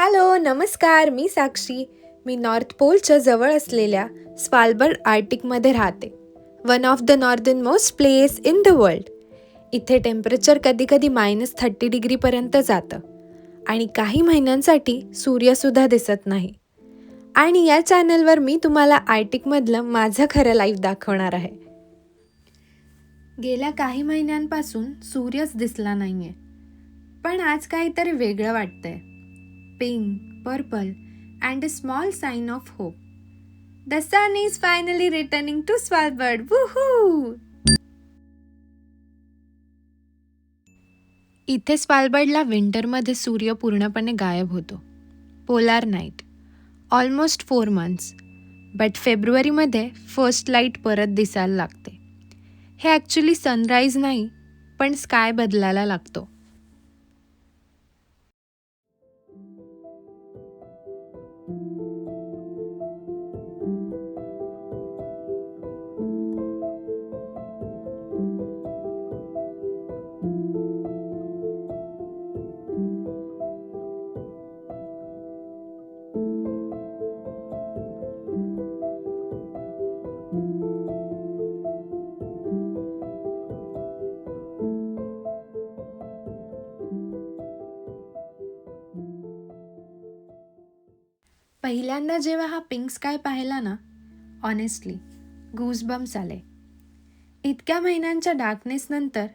Hello, नमस्कार. मी साक्षी. मी north पोलच्या जवळ असलेल्या स्वालबर्ड आर्टिकमध्ये राहते. One of the northern most place in the world. इथे टेम्परेचर कधीकधी -30°पर्यंत जातं आणि काही महिन्यांसाठी सूर्यसुद्धा दिसत नाही. आणि या चॅनलवर मी तुम्हाला आर्टिकमधलं माझं खरं लाईफ दाखवणार आहे. गेल्या काही महिन्यांपासून सूर्यच दिसला नाहीये, पण आज काहीतरी वेगळं वाटतंय. Pink, purple, and a small sign of hope. The sun is finally returning to Svalbard. Woohoo! इथे स्वालबर्डला विंटरमध्ये सूर्य पूर्णपणे गायब होतो. Polar night. Almost 4 months. But फेब्रुवारीमध्ये फर्स्ट लाईट परत दिसायला लागते. हे ॲक्च्युली सनराईज नाही, पण स्काय बदलायला लागतो. पहिल्यांदा जेव्हा हा पिंक स्काय पाहिला ना, ऑनेस्टली गूजबम्स आले. इतक्या महिन्यांच्या डार्कनेस नंतर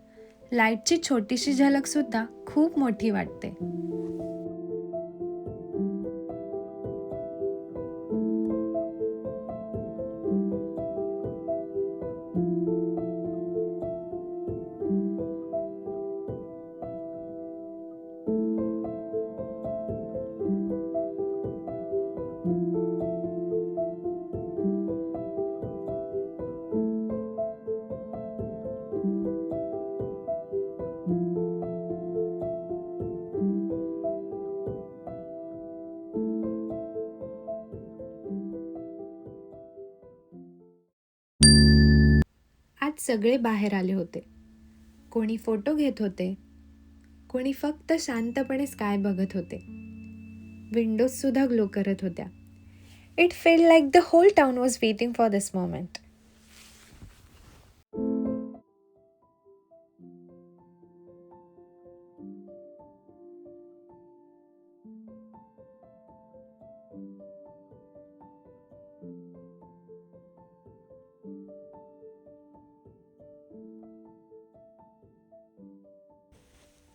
लाईटची छोटीशी झलकसुद्धा खूप मोठी वाटते. आज सगळे बाहेर आले होते. कोणी फोटो घेत होते, कोणी फक्त शांतपणे स्काय बघत होते. विंडोजसुद्धा ग्लो करत होत्या. It felt like the whole town was waiting for this moment.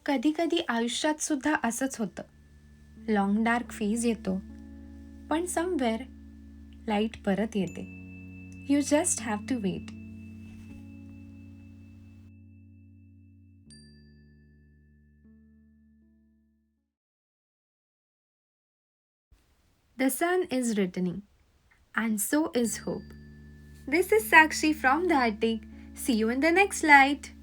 कधी कधी आयुष्यात सुद्धा असंच होतं. लॉंग डार्क फेज येतो, पण समवेअर लाईट परत येते. You just have to wait. The sun is returning, and so is hope. This is Sakshi from the Arctic. See you in the next light.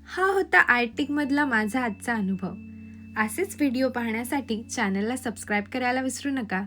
हा होता आर्टिकमधला माझा आजचा अनुभव. असेच व्हिडिओ पाहण्यासाठी चॅनलला सबस्क्राईब करायला विसरू नका.